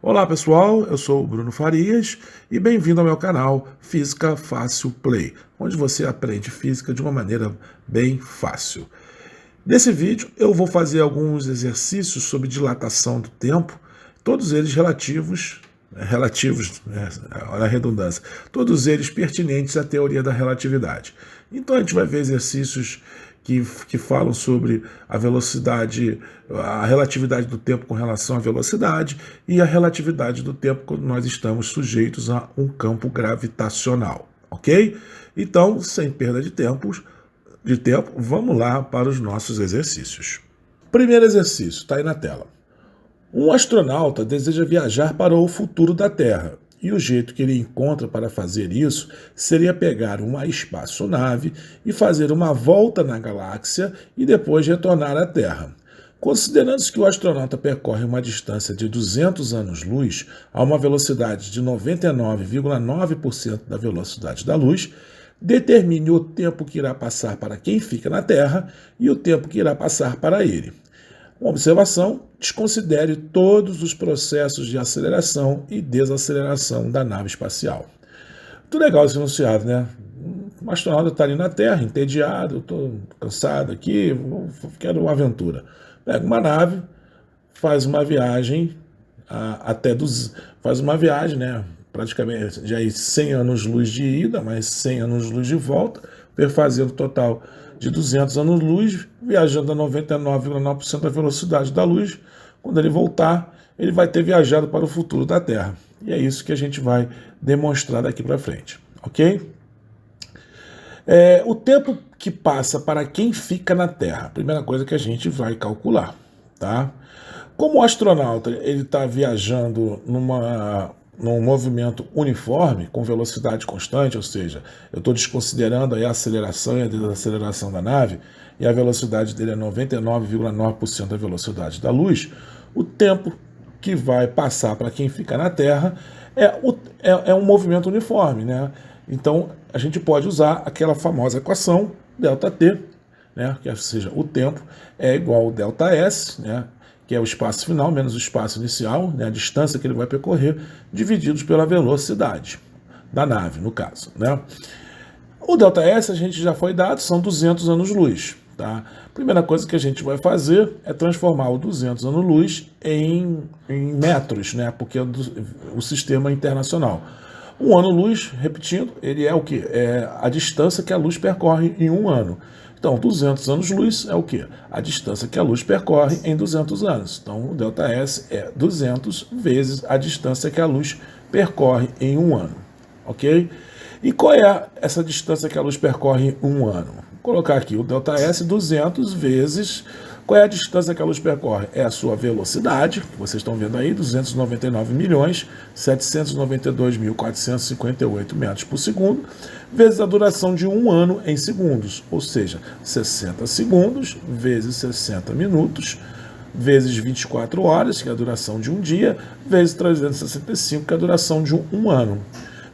Olá pessoal, eu sou o Bruno Farias e bem-vindo ao meu canal Física Fácil Play, onde você aprende física de uma maneira bem fácil. Nesse vídeo eu vou fazer alguns exercícios sobre dilatação do tempo, todos eles relativos, olha a redundância, todos eles pertinentes à teoria da relatividade. Então a gente vai ver exercícios que falam sobre a velocidade, a relatividade do tempo com relação à velocidade e a relatividade do tempo quando nós estamos sujeitos a um campo gravitacional, ok? Então, sem perda de tempo, vamos lá para os nossos exercícios. Primeiro exercício, está aí na tela. Um astronauta deseja viajar para o futuro da Terra. E o jeito que ele encontra para fazer isso seria pegar uma espaçonave e fazer uma volta na galáxia e depois retornar à Terra. Considerando-se que o astronauta percorre uma distância de 200 anos-luz a uma velocidade de 99,9% da velocidade da luz, determine o tempo que irá passar para quem fica na Terra e o tempo que irá passar para ele. Uma observação: desconsidere todos os processos de aceleração e desaceleração da nave espacial. Muito legal esse enunciado, né? Um astronauta está ali na Terra, entediado, estou cansado aqui, quero uma aventura. Pega uma nave, faz uma viagem né? Praticamente já 100 anos-luz de ida, mais 100 anos-luz de volta, perfazendo o total de 200 anos-luz, viajando a 99,9% da velocidade da luz. Quando ele voltar, ele vai ter viajado para o futuro da Terra. E é isso que a gente vai demonstrar daqui para frente, ok? O tempo que passa para quem fica na Terra, a primeira coisa que a gente vai calcular, tá? Como o astronauta ele está viajando num movimento uniforme, com velocidade constante, ou seja, eu estou desconsiderando aí a aceleração e a desaceleração da nave, e a velocidade dele é 99,9% da velocidade da luz, o tempo que vai passar para quem fica na Terra é um movimento uniforme, né? Então, a gente pode usar aquela famosa equação ΔT, né? Ou seja, o tempo é igual ao ΔS, né? Que é o espaço final menos o espaço inicial, né, a distância que ele vai percorrer, divididos pela velocidade da nave, no caso, né? O ΔS a gente já foi dado, são 200 anos-luz, tá? Primeira coisa que a gente vai fazer é transformar o 200 anos-luz em metros, né? Porque é o sistema internacional. Um ano-luz, repetindo, ele é o quê? É a distância que a luz percorre em um ano. Então, 200 anos-luz é o quê? A distância que a luz percorre em 200 anos. Então, o ΔS é 200 vezes a distância que a luz percorre em um ano. Ok? E qual é essa distância que a luz percorre em um ano? Vou colocar aqui o ΔS 200 vezes... Qual é a distância que a luz percorre? É a sua velocidade, que vocês estão vendo aí, 299.792.458 metros por segundo, vezes a duração de um ano em segundos, ou seja, 60 segundos vezes 60 minutos, vezes 24 horas, que é a duração de um dia, vezes 365, que é a duração de um ano.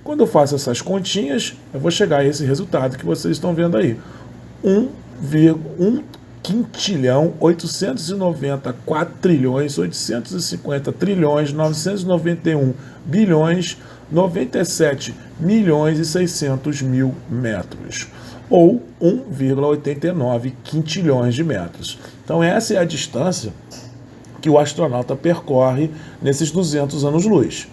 Quando eu faço essas continhas, eu vou chegar a esse resultado que vocês estão vendo aí. 1,1 quintilhão, 890 quatrilhões, 850 trilhões, 991 bilhões, 97 milhões e 600 mil metros, ou 1,89 quintilhões de metros. Então essa é a distância que o astronauta percorre nesses 200 anos-luz.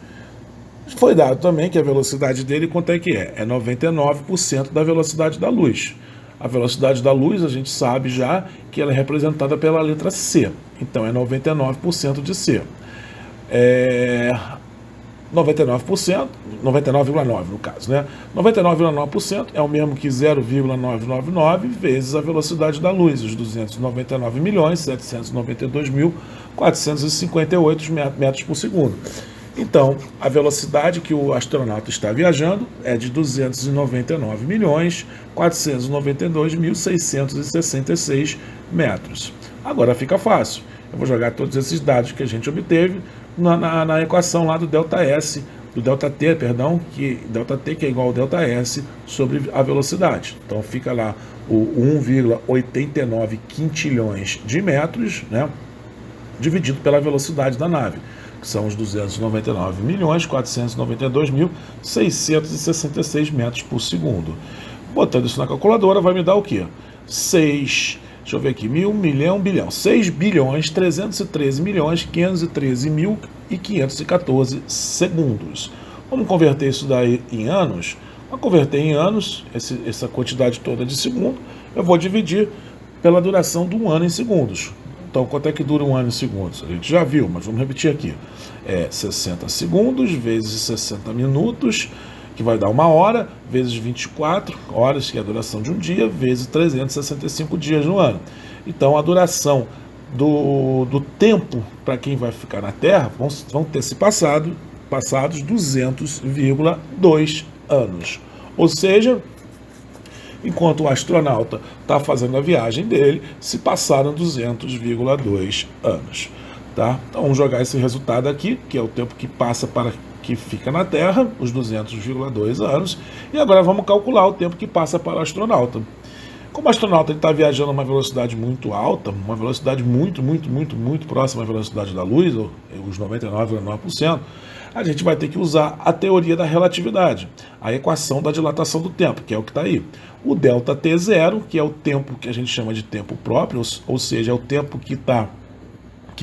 Foi dado também que a velocidade dele, quanto é que é? É 99% da velocidade da luz. A velocidade da luz, a gente sabe já que ela é representada pela letra C. Então, é 99% de C. 99%, 99,9% no caso, né? 99,9% é o mesmo que 0,999 vezes a velocidade da luz, os 299.792.458 metros por segundo. Então, a velocidade que o astronauta está viajando é de 299.492.666 metros. Agora fica fácil. Eu vou jogar todos esses dados que a gente obteve na equação lá do ΔS, do ΔT, perdão, ΔT que é igual ao ΔS sobre a velocidade. Então fica lá o 1,89 quintilhões de metros, né, dividido pela velocidade da nave. que são os 299.492.666 metros por segundo. Botando isso na calculadora, vai me dar o quê? 6, deixa eu ver aqui, mil, milhão, bilhão. 6.313.513.514 segundos. Vamos converter isso daí em anos? Para converter em anos, essa quantidade toda de segundo, eu vou dividir pela duração de um ano em segundos. Então, quanto é que dura um ano em segundos? A gente já viu, mas vamos repetir aqui. 60 segundos vezes 60 minutos, que vai dar 1 hora, vezes 24 horas, que é a duração de um dia, vezes 365 dias no ano. Então, a duração do tempo para quem vai ficar na Terra vão ter se passados 200,2 anos. Ou seja, enquanto o astronauta está fazendo a viagem dele, se passaram 200,2 anos. Tá? Então vamos jogar esse resultado aqui, que é o tempo que passa para que fica na Terra, os 200,2 anos, e agora vamos calcular o tempo que passa para o astronauta. Como o astronauta está viajando a uma velocidade muito alta, uma velocidade muito próxima à velocidade da luz, os 99,9%, a gente vai ter que usar a teoria da relatividade, a equação da dilatação do tempo, que é o que está aí. O delta T0, que é o tempo que a gente chama de tempo próprio, ou seja, é o tempo que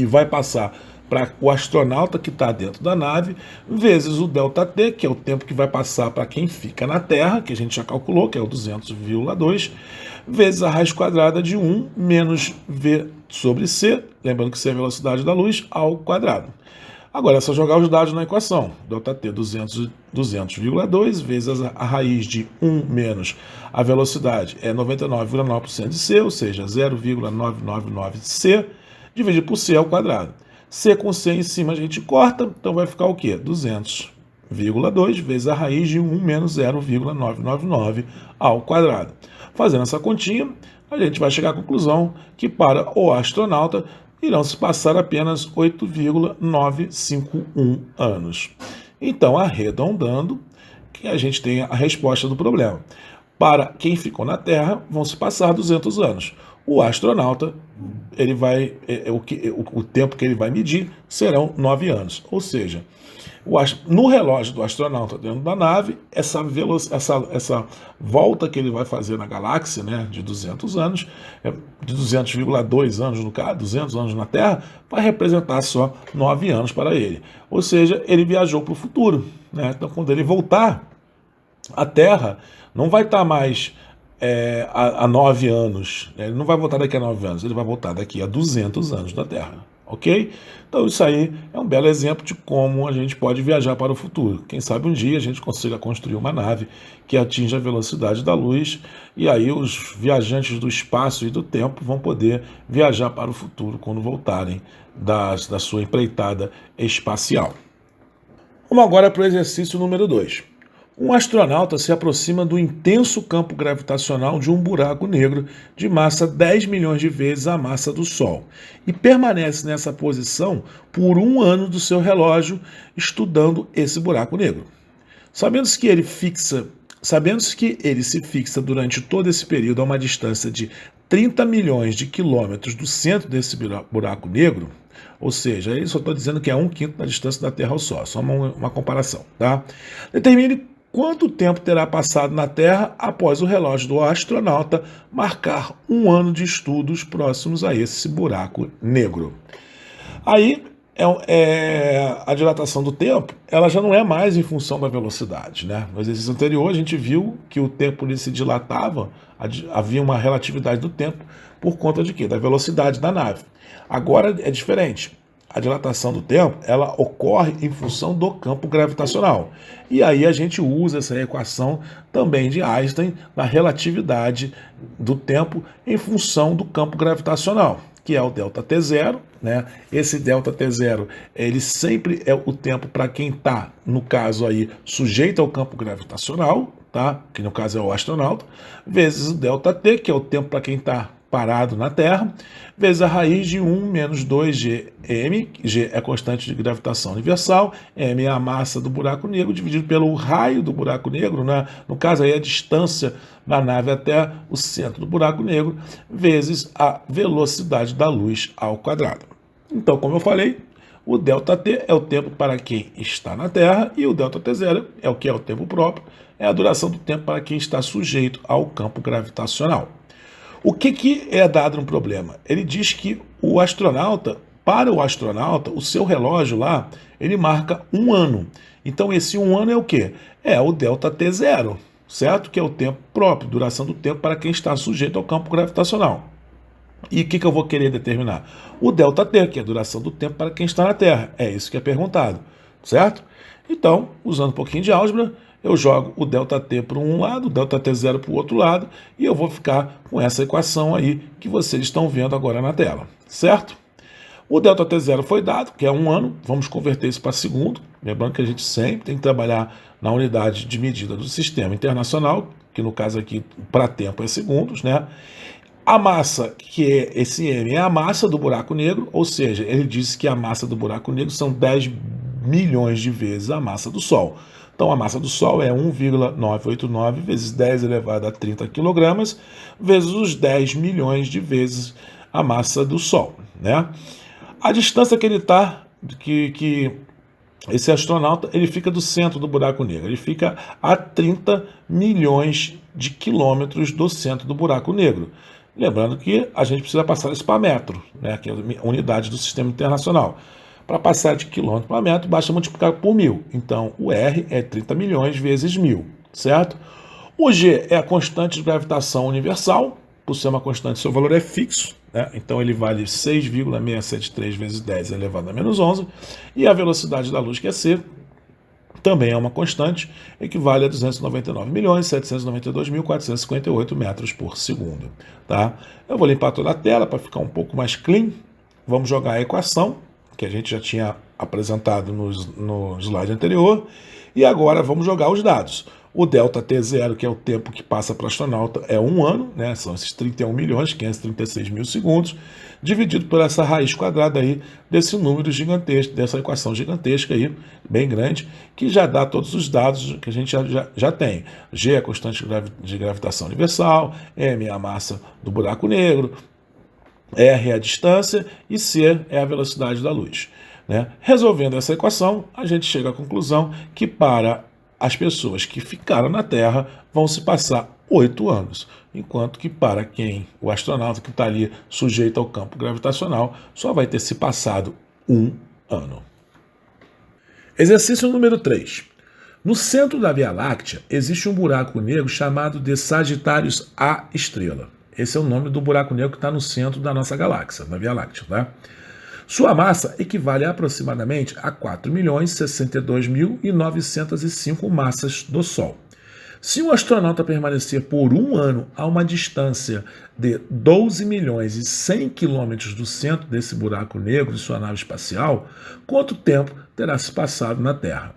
vai passar para o astronauta que está dentro da nave, vezes o ΔT, que é o tempo que vai passar para quem fica na Terra, que a gente já calculou, que é o 200,2, vezes a raiz quadrada de 1 menos V sobre C, lembrando que C é a velocidade da luz, ao quadrado. Agora é só jogar os dados na equação. ΔT 200,2 vezes a raiz de 1 menos a velocidade é 99,9% de C, ou seja, 0,999 de C, dividido por C ao quadrado. C com C em cima a gente corta, então vai ficar o quê? 200,2 vezes a raiz de 1 menos 0,999 ao quadrado. Fazendo essa continha, a gente vai chegar à conclusão que para o astronauta irão se passar apenas 8,951 anos. Então, arredondando, que a gente tem a resposta do problema. Para quem ficou na Terra, vão se passar 200 anos. O astronauta, o tempo que ele vai medir serão 9 anos. Ou seja, no relógio do astronauta dentro da nave, essa volta que ele vai fazer na galáxia, né, de 200 anos, de 200,2 anos no caso, 200 anos na Terra, vai representar só 9 anos para ele. Ou seja, ele viajou para o futuro, né? Então, quando ele voltar, a Terra não vai estar mais há 9 anos. Ele não vai voltar daqui a 9 anos, ele vai voltar daqui a 200 anos da Terra. Ok? Então isso aí é um belo exemplo de como a gente pode viajar para o futuro. Quem sabe um dia a gente consiga construir uma nave que atinja a velocidade da luz e aí os viajantes do espaço e do tempo vão poder viajar para o futuro quando voltarem da sua empreitada espacial. Vamos agora para o exercício número 2. Um astronauta se aproxima do intenso campo gravitacional de um buraco negro de massa 10 milhões de vezes a massa do Sol e permanece nessa posição por 1 ano do seu relógio estudando esse buraco negro. Sabendo que ele se fixa durante todo esse período a uma distância de 30 milhões de quilômetros do centro desse buraco negro, ou seja, ele só estou dizendo que é 1/5 da distância da Terra ao Sol, só uma comparação, tá? Determine quanto tempo terá passado na Terra após o relógio do astronauta marcar 1 ano de estudos próximos a esse buraco negro. Aí, a dilatação do tempo, ela já não é mais em função da velocidade, né? No exercício anterior, a gente viu que o tempo se dilatava, havia uma relatividade do tempo por conta de quê? Da velocidade da nave. Agora é diferente. A dilatação do tempo, ela ocorre em função do campo gravitacional. E aí a gente usa essa equação também de Einstein, da relatividade do tempo em função do campo gravitacional, que é o ΔT0, né? Esse ΔT0, ele sempre é o tempo para quem está, no caso aí, sujeito ao campo gravitacional, tá? Que no caso é o astronauta, vezes o ΔT, que é o tempo para quem está parado na Terra, vezes a raiz de 1 menos 2gm, g é a constante de gravitação universal, m é a massa do buraco negro, dividido pelo raio do buraco negro, né? No caso aí a distância da nave até o centro do buraco negro, vezes a velocidade da luz ao quadrado. Então, como eu falei, O ΔT é o tempo para quem está na Terra e o ΔT0 é o que é o tempo próprio, é a duração do tempo para quem está sujeito ao campo gravitacional. O que é dado no problema? Ele diz que o astronauta, para o astronauta, o seu relógio lá, ele marca um ano. Então esse um ano é o quê? É o ΔT0, certo? Que é o tempo próprio, duração do tempo para quem está sujeito ao campo gravitacional. E o que eu vou querer determinar? O ΔT, que é a duração do tempo para quem está na Terra. É isso que é perguntado, certo? Então, usando um pouquinho de álgebra, eu jogo o ΔT para um lado, o ΔT0 para o outro lado, e eu vou ficar com essa equação aí que vocês estão vendo agora na tela, certo? O ΔT0 foi dado, que é um ano, vamos converter isso para segundo, lembrando que a gente sempre tem que trabalhar na unidade de medida do sistema internacional, que no caso aqui para tempo é segundos, né? A massa, que é esse M, é a massa do buraco negro, ou seja, ele disse que a massa do buraco negro são 10 milhões de vezes a massa do Sol. Então, a massa do Sol é 1,989 vezes 10 elevado a 30 kg, vezes os 10 milhões de vezes a massa do Sol, né? A distância que ele está, que esse astronauta, ele fica do centro do buraco negro, ele fica a 30 milhões de quilômetros do centro do buraco negro. Lembrando que a gente precisa passar isso para metro, né, que é a unidade do sistema internacional. Para passar de quilômetro para metro, basta multiplicar por 1000. Então, o R é 30 milhões vezes 1000, certo? O G é a constante de gravitação universal, por ser uma constante, seu valor é fixo, né? Então ele vale 6,673 vezes 10 elevado a menos 11, e a velocidade da luz, que é C, também é uma constante, equivale a 299.792.458 metros por segundo. Tá? Eu vou limpar toda a tela para ficar um pouco mais clean. Vamos jogar a equação, que a gente já tinha apresentado no slide anterior, e agora vamos jogar os dados. O ΔT0, que é o tempo que passa para o astronauta, é um ano, né? São esses 31.536.000 segundos, dividido por essa raiz quadrada aí desse número gigantesco, dessa equação gigantesca aí, bem grande, que já dá todos os dados que a gente já tem. G é a constante de gravitação universal, M é a massa do buraco negro, R é a distância e C é a velocidade da luz, né? Resolvendo essa equação, a gente chega à conclusão que para as pessoas que ficaram na Terra vão se passar 8 anos, enquanto que para o astronauta que está ali sujeito ao campo gravitacional, só vai ter se passado 1 ano. Exercício número 3. No centro da Via Láctea existe um buraco negro chamado de Sagitários A estrela. Esse é o nome do buraco negro que está no centro da nossa galáxia, da Via Láctea, tá? Sua massa equivale a aproximadamente a 4.062.905 massas do Sol. Se um astronauta permanecer por um ano a uma distância de 12 milhões e 100 quilômetros do centro desse buraco negro de sua nave espacial, quanto tempo terá se passado na Terra?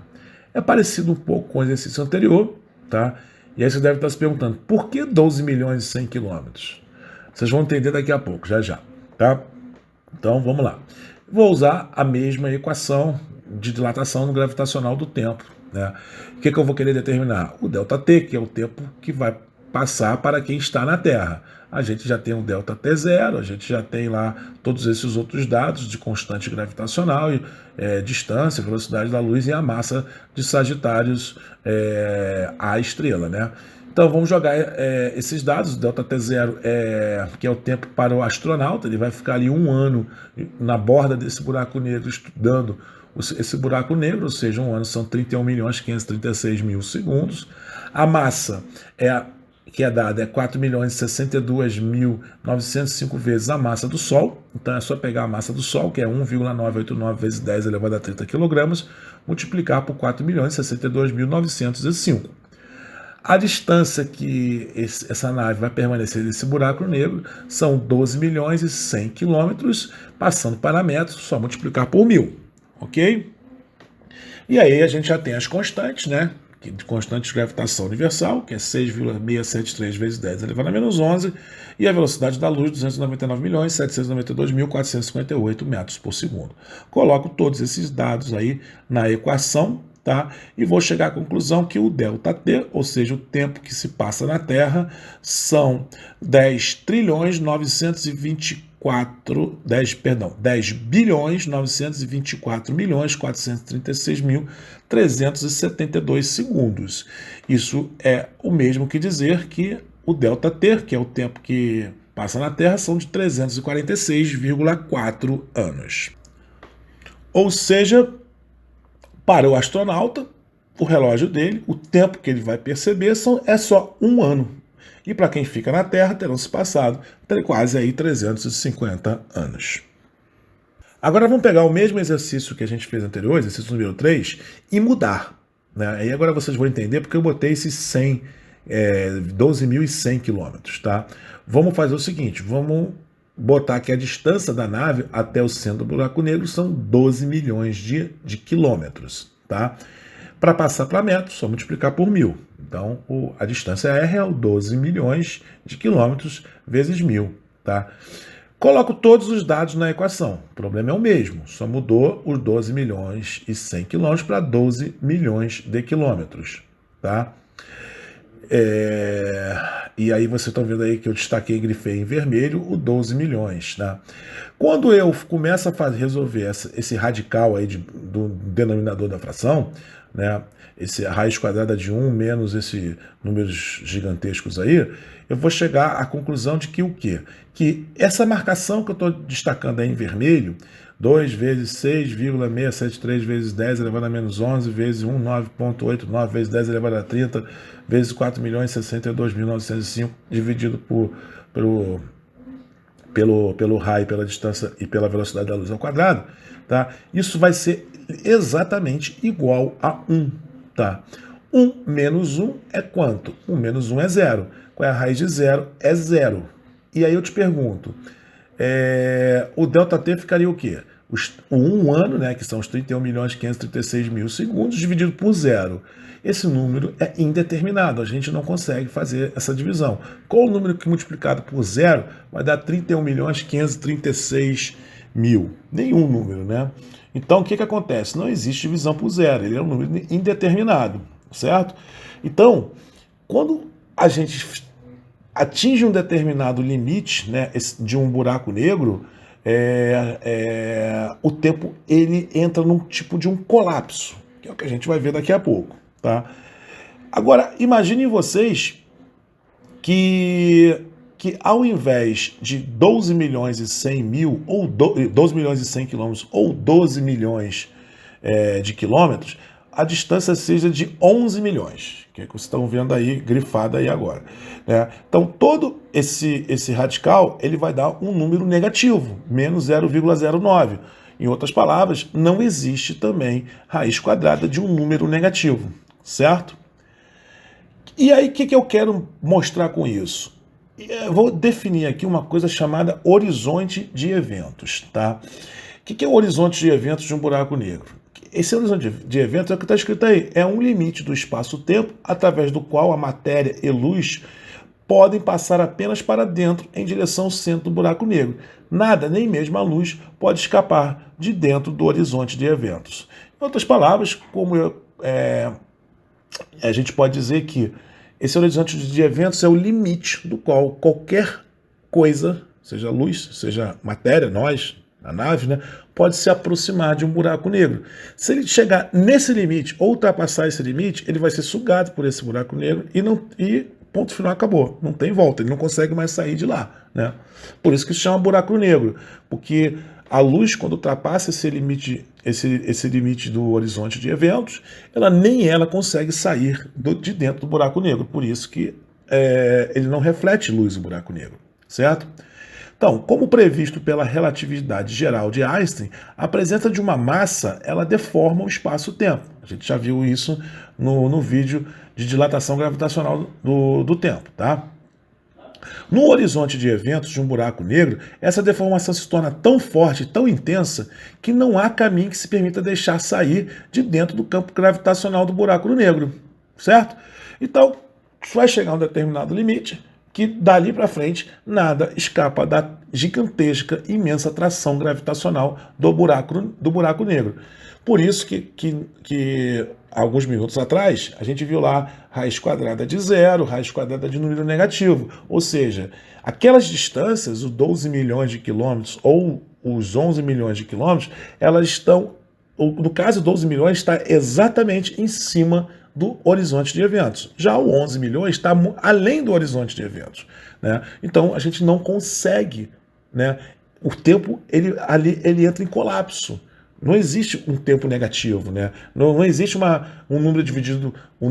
É parecido um pouco com o exercício anterior, tá? E aí você deve estar se perguntando, por que 12 milhões e 100 quilômetros? Vocês vão entender daqui a pouco, já, tá? Então, vamos lá. Vou usar a mesma equação de dilatação gravitacional do tempo, né? O que eu vou querer determinar? O ΔT, que é o tempo que vai passar para quem está na Terra. A gente já tem o ΔT0, a gente já tem lá todos esses outros dados de constante gravitacional, distância, velocidade da luz e a massa de Sagitários A estrela, né? Então vamos jogar esses dados. O ΔT0 que é o tempo para o astronauta, ele vai ficar ali um ano na borda desse buraco negro estudando esse buraco negro, ou seja, um ano são 31.536.000 segundos. A massa que é dada é 4.062.905 vezes a massa do Sol. Então é só pegar a massa do Sol, que é 1,989 vezes 10 elevado a 30 kg, multiplicar por 4.062.905. A distância que essa nave vai permanecer nesse buraco negro são 12 milhões e 100 quilômetros, passando para metros, só multiplicar por 1000, ok? E aí a gente já tem as constantes, né? De constante de gravitação universal, que é 6,673 vezes 10 elevado a menos 11, e a velocidade da luz, 299.792.458 metros por segundo. Coloco todos esses dados aí na equação, tá? E vou chegar à conclusão que o ΔT, ou seja, o tempo que se passa na Terra, são 10.924 10 bilhões 924 milhões 436.372 segundos. Isso é o mesmo que dizer que o ΔT, que é o tempo que passa na Terra, são de 346,4 anos. Ou seja, para o astronauta, o relógio dele, o tempo que ele vai perceber é só um ano. E para quem fica na Terra, terão se passado quase aí 350 anos. Agora vamos pegar o mesmo exercício que a gente fez anterior, exercício número 3, e mudar. Né? E agora vocês vão entender porque eu botei esses 12.100 quilômetros. Tá? Vamos fazer o seguinte, vamos botar que a distância da nave até o centro do buraco negro são 12 milhões de quilômetros. Tá? Para passar para metros, só multiplicar por 1.000. Então, a distância R é 12 milhões de quilômetros vezes 1.000. Tá? Coloco todos os dados na equação. O problema é o mesmo, só mudou os 12 milhões e 100 quilômetros para 12 milhões de quilômetros. Tá? E aí vocês estão vendo aí que eu destaquei e grifei em vermelho o 12 milhões. Tá? Quando eu começo a resolver esse radical aí do denominador da fração, né, a raiz quadrada de 1 menos esses números gigantescos aí, eu vou chegar à conclusão de que o quê? Que essa marcação que eu estou destacando aí em vermelho, 2 vezes 6,673 vezes 10 elevado a menos 11 vezes 1, 9,89 vezes 10 elevado a 30 vezes 4.062.905 dividido pelo raio, pela distância e pela velocidade da luz ao quadrado, tá? Isso vai ser exatamente igual a 1. Tá? 1 menos 1 é quanto? 1 menos 1 é 0. Qual é a raiz de 0? É 0. E aí eu te pergunto, o ΔT ficaria o quê? O 1 ano, né, que são os 31.536.000 segundos, dividido por 0. Esse número é indeterminado, a gente não consegue fazer essa divisão. Qual o número que multiplicado por 0 vai dar 31.536.000? Nenhum número, né? Então, o que acontece? Não existe divisão por 0, ele é um número indeterminado, certo? Então, quando a gente atinge um determinado limite, né, de um buraco negro, o tempo ele entra num tipo de um colapso, que é o que a gente vai ver daqui a pouco. Tá? Agora, imaginem vocês que ao invés de 12 milhões e 100 mil, ou 12 milhões e 100 quilômetros, ou 12 milhões de quilômetros, a distância seja de 11 milhões, que é o que vocês estão vendo aí, grifado aí agora. Né? Então, todo esse radical, ele vai dar um número negativo, menos 0,09. Em outras palavras, não existe também raiz quadrada de um número negativo, certo? E aí, o que eu quero mostrar com isso? Eu vou definir aqui uma coisa chamada horizonte de eventos, tá? O que é o horizonte de eventos de um buraco negro? Esse horizonte de eventos é o que está escrito aí, é um limite do espaço-tempo através do qual a matéria e luz podem passar apenas para dentro em direção ao centro do buraco negro. Nada, nem mesmo a luz, pode escapar de dentro do horizonte de eventos. Em outras palavras, a gente pode dizer que esse horizonte de eventos é o limite do qual qualquer coisa, seja luz, seja matéria, nós, a nave, né, pode se aproximar de um buraco negro. Se ele chegar nesse limite ou ultrapassar esse limite, ele vai ser sugado por esse buraco negro e ponto final, acabou. Não tem volta, ele não consegue mais sair de lá. Né? Por isso que se chama buraco negro, porque a luz, quando ultrapassa esse limite do horizonte de eventos, nem ela consegue sair de dentro do buraco negro. Por isso que ele não reflete luz, o buraco negro. Certo? Então, como previsto pela relatividade geral de Einstein, a presença de uma massa ela deforma o espaço-tempo. A gente já viu isso no vídeo de dilatação gravitacional do tempo. Tá? No horizonte de eventos de um buraco negro, essa deformação se torna tão forte e tão intensa que não há caminho que se permita deixar sair de dentro do campo gravitacional do buraco negro. Certo? Então, vai chegar a um determinado limite que dali para frente nada escapa da gigantesca, imensa atração gravitacional do buraco negro. Por isso que alguns minutos atrás a gente viu lá raiz quadrada de zero, raiz quadrada de número negativo. Ou seja, aquelas distâncias, os 12 milhões de quilômetros ou os 11 milhões de quilômetros, elas estão, no caso 12 milhões, está exatamente em cima do horizonte de eventos. Já o 11 milhões está além do horizonte de eventos, né? Então a gente não consegue, né? O tempo ele entra em colapso. Não existe um tempo negativo, né? Não existe um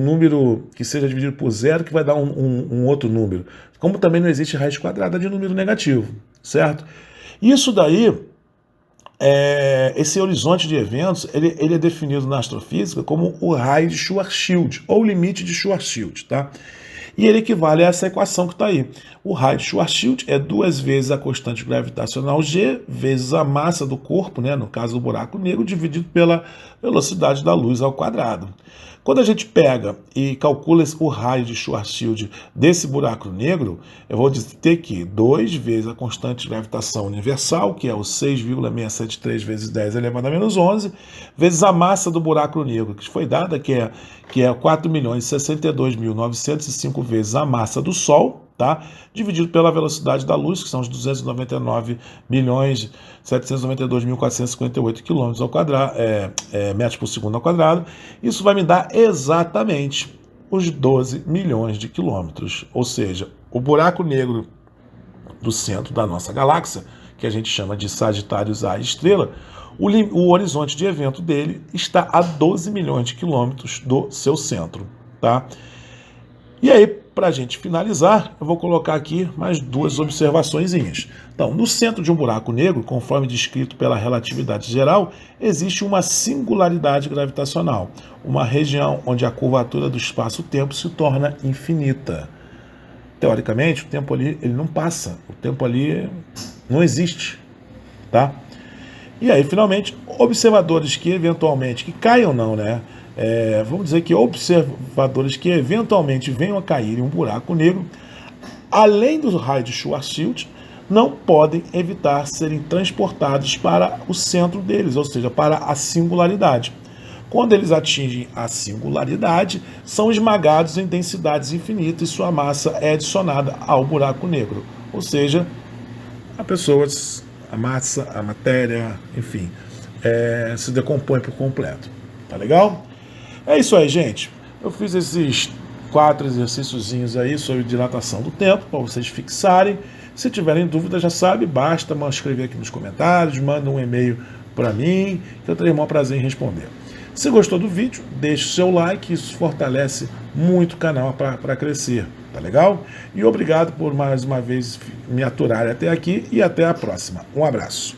número que seja dividido por zero que vai dar um outro número. Como também não existe raiz quadrada de número negativo, certo? Isso daí, esse horizonte de eventos, ele é definido na astrofísica como o raio de Schwarzschild, ou limite de Schwarzschild, tá? E ele equivale a essa equação que está aí. O raio de Schwarzschild é 2 vezes a constante gravitacional g vezes a massa do corpo, né, no caso do buraco negro, dividido pela velocidade da luz ao quadrado. Quando a gente pega e calcula o raio de Schwarzschild desse buraco negro, eu vou ter que 2 vezes a constante de gravitação universal, que é o 6,673 vezes 10 elevado a menos 11, vezes a massa do buraco negro, que foi dada, que é 4.062.905 vezes a massa do Sol, tá? Dividido pela velocidade da luz, que são os 299.792.458 km ao quadrado, metros por segundo ao quadrado. Isso vai me dar exatamente os 12 milhões de quilômetros. Ou seja, o buraco negro do centro da nossa galáxia, que a gente chama de Sagitários A estrela, o horizonte de evento dele está a 12 milhões de quilômetros do seu centro, tá? E aí, para a gente finalizar, eu vou colocar aqui mais 2 observaçõezinhas. Então, no centro de um buraco negro, conforme descrito pela relatividade geral, existe uma singularidade gravitacional, uma região onde a curvatura do espaço-tempo se torna infinita. Teoricamente, o tempo ali ele não passa, o tempo ali não existe, tá? E aí, finalmente, observadores que eventualmente, que caiam não, né? Vamos dizer que observadores que eventualmente venham a cair em um buraco negro, além do raio de Schwarzschild, não podem evitar serem transportados para o centro deles, ou seja, para a singularidade. Quando eles atingem a singularidade, são esmagados em densidades infinitas e sua massa é adicionada ao buraco negro. Ou seja, a massa, a matéria, enfim, se decompõe por completo. Tá legal? É isso aí, gente. Eu fiz esses 4 exercíciozinhos aí sobre dilatação do tempo, para vocês fixarem. Se tiverem dúvida, já sabe, basta escrever aqui nos comentários, manda um e-mail para mim, que eu terei o maior prazer em responder. Se gostou do vídeo, deixe o seu like, isso fortalece muito o canal para crescer, tá legal? E obrigado por mais uma vez me aturarem até aqui e até a próxima. Um abraço.